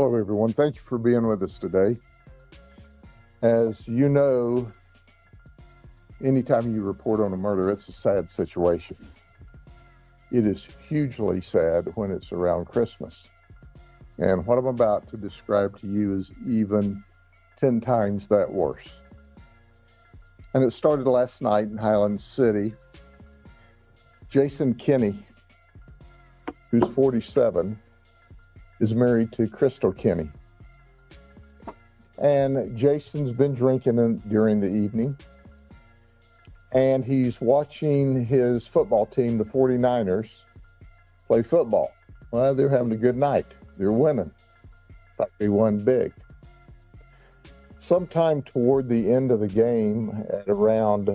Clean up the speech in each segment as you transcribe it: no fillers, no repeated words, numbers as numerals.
Hello, everyone. Thank you for being with us today. As you know, anytime you report on a murder, it's a sad situation. It is hugely sad when it's around Christmas. And what I'm about to describe to you is even 10 times that worse. And it started last night in Highland City. Jason Kinney, who's 47, is married to Crystal Kinney. And Jason's been drinking during the evening, and he's watching his football team, the 49ers, play football. Well, they're having a good night. They're winning. In fact, they won big. Sometime toward the end of the game, at around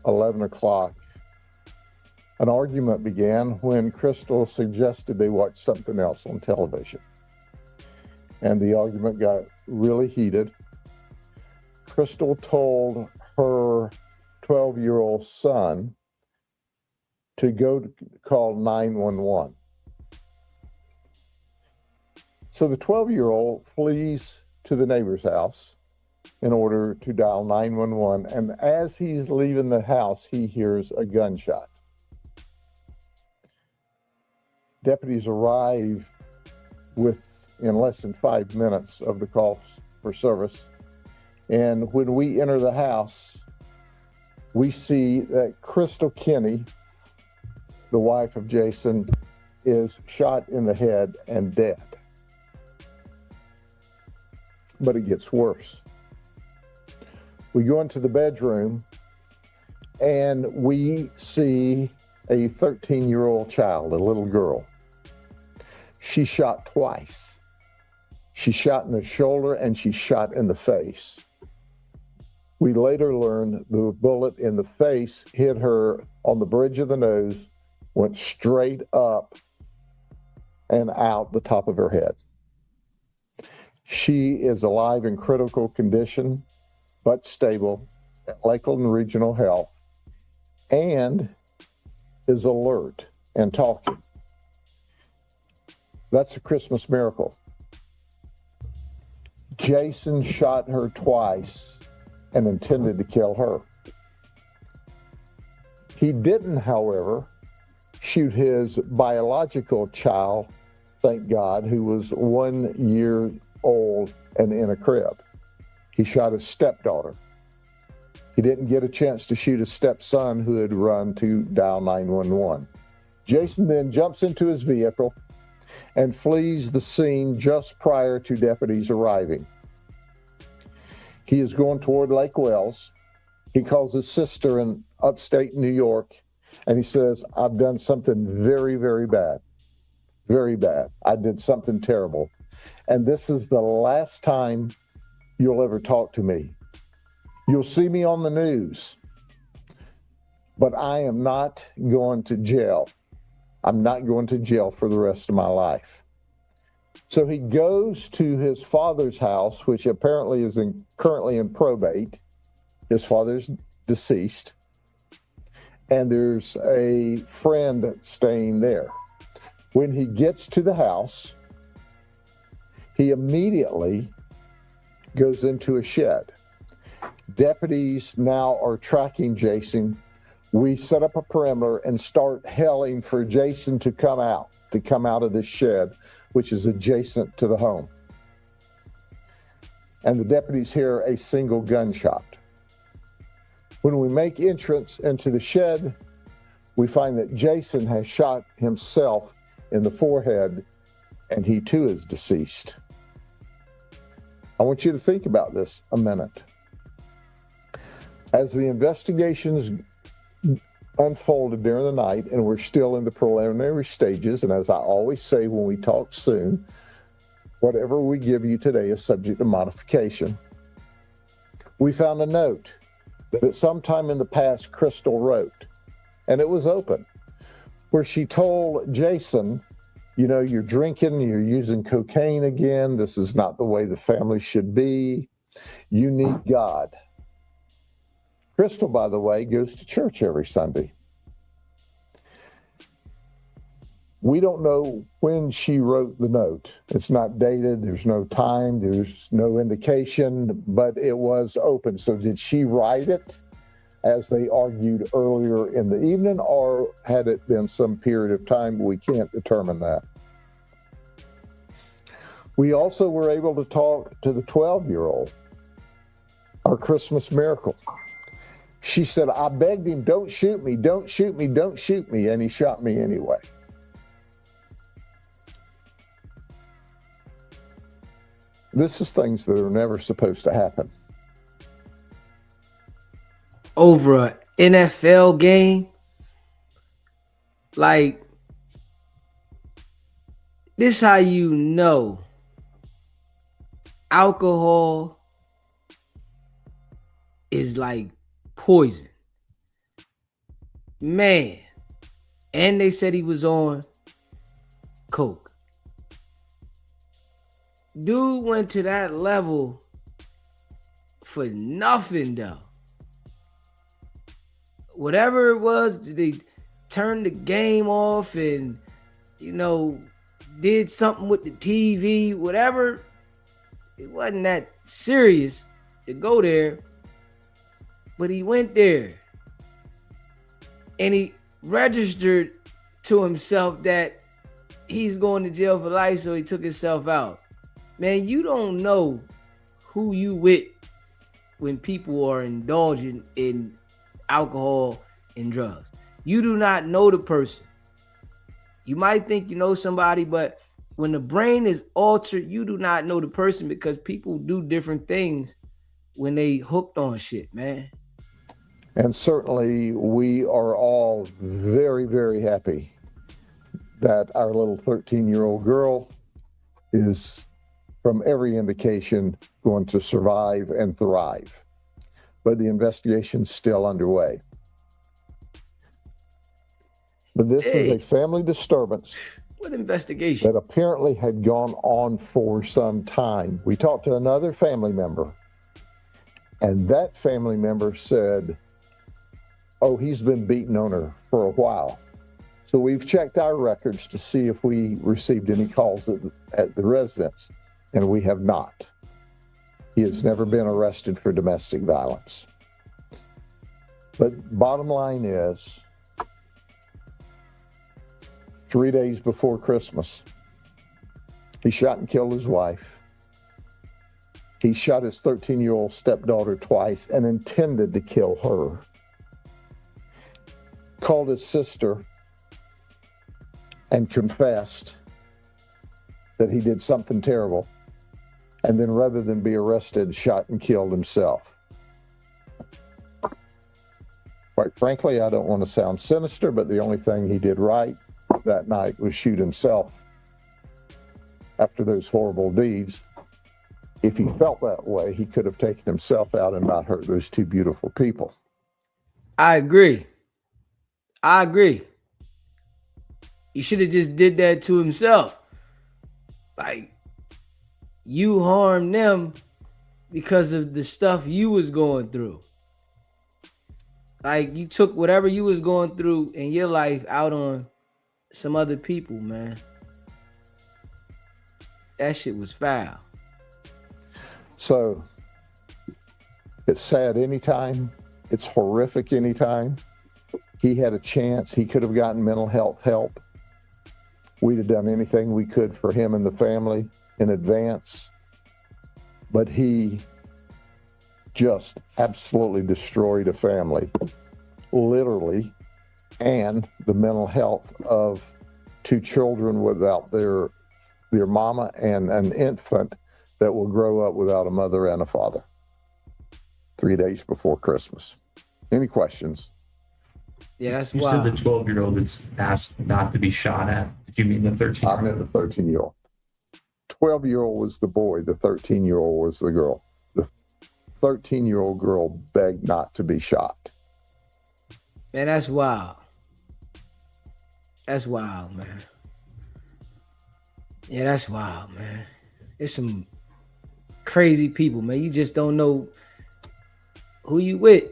11 o'clock, an argument began when Crystal suggested they watch something else on television. And the argument got really heated. Crystal told her 12-year-old son to go call 911. So the 12-year-old flees to the neighbor's house in order to dial 911. And as he's leaving the house, he hears a gunshot. Deputies arrive in less than 5 minutes of the call for service. And when we enter the house, we see that Crystal Kinney, the wife of Jason, is shot in the head and dead. But it gets worse. We go into the bedroom and we see a 13-year-old child, a little girl. She shot twice. She shot in the shoulder and she shot in the face. We later learned the bullet in the face hit her on the bridge of the nose, went straight up and out the top of her head. She is alive in critical condition, but stable at Lakeland Regional Health, and is alert and talking. That's a Christmas miracle. Jason shot her twice and intended to kill her. He didn't, however, shoot his biological child, thank God, who was 1 year old and in a crib. He shot his stepdaughter. He didn't get a chance to shoot his stepson, who had run to dial 911. Jason then jumps into his vehicle and flees the scene just prior to deputies arriving. He is going toward Lake Wells. He calls his sister in upstate New York, and he says, "I've done something very, very bad. Very bad. I did something terrible. And this is the last time you'll ever talk to me. You'll see me on the news, but I am not going to jail. I'm not going to jail for the rest of my life." So he goes to his father's house, which apparently is currently in probate. His father's deceased, and there's a friend staying there. When he gets to the house, he immediately goes into a shed. Deputies now are tracking Jason. We set up a perimeter and start yelling for Jason to come out of this shed, which is adjacent to the home. And the deputies hear a single gunshot. When we make entrance into the shed, we find that Jason has shot himself in the forehead, and he too is deceased. I want you to think about this a minute. As the investigations unfolded during the night, and we're still in the preliminary stages, and as I always say when we talk soon, whatever we give you today is subject to modification. We found a note that at some time in the past Crystal wrote, and it was open, where she told Jason, you know, you're drinking, you're using cocaine again, this is not the way the family should be, you need God. Crystal, by the way, goes to church every Sunday. We don't know when she wrote the note. It's not dated. There's no time. There's no indication, but it was open. So did she write it as they argued earlier in the evening, or had it been some period of time? We can't determine that. We also were able to talk to the 12-year-old, our Christmas miracle. She said, I begged him, don't shoot me, don't shoot me, don't shoot me, and he shot me anyway. This is things that are never supposed to happen. Over an NFL game? Like, this how you know alcohol is like poison. Man. And they said he was on coke. Dude went to that level for nothing though. Whatever it was, they turned the game off and, did something with the TV, whatever. It wasn't that serious to go there, but he went there and he registered to himself that he's going to jail for life, so he took himself out. Man, you don't know who you with when people are indulging in alcohol and drugs. You do not know the person. You might think you know somebody, but when the brain is altered, you do not know the person, because people do different things when they hooked on shit, man. And certainly we are all very, very happy that our little 13-year-old girl is, from every indication, going to survive and thrive. But the investigation's still underway. But this is a family disturbance. What investigation? That apparently had gone on for some time. We talked to another family member, and that family member said, oh, he's been beating on her for a while. So we've checked our records to see if we received any calls at the residence, and we have not. He has never been arrested for domestic violence. But bottom line is, 3 days before Christmas, he shot and killed his wife. He shot his 13-year-old stepdaughter twice and intended to kill her. Called his sister and confessed that he did something terrible. And then, rather than be arrested, shot and killed himself. Quite frankly, I don't want to sound sinister, but the only thing he did right that night was shoot himself after those horrible deeds. If he felt that way, he could have taken himself out and not hurt those two beautiful people. I agree. He should have just did that to himself. Like, you harmed them because of the stuff you was going through. Like, you took whatever you was going through in your life out on some other people, man. That shit was foul. So, it's sad anytime. It's horrific anytime. He had a chance. He could have gotten mental health help. We'd have done anything we could for him and the family in advance. But he just absolutely destroyed a family, literally, and the mental health of two children without their mama and an infant that will grow up without a mother and a father 3 days before Christmas. Any questions? Yeah, that's You wild. said the 12-year-old that's asked not to be shot at. Did you mean the 13-year-old? I meant the 13-year-old. 12-year-old was the boy. The 13-year-old was the girl. The 13-year-old girl begged not to be shot. Man, that's wild. That's wild, man. Yeah, that's wild, man. There's some crazy people, man. You just don't know who you with.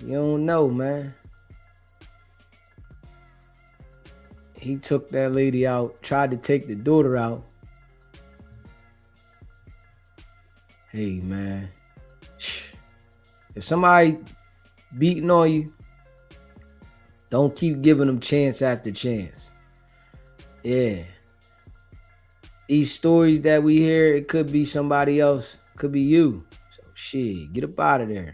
You don't know, man. He took that lady out, tried to take the daughter out. Hey, man. If somebody beating on you, don't keep giving them chance after chance. Yeah. These stories that we hear, it could be somebody else. Could be you. So shit, get up out of there.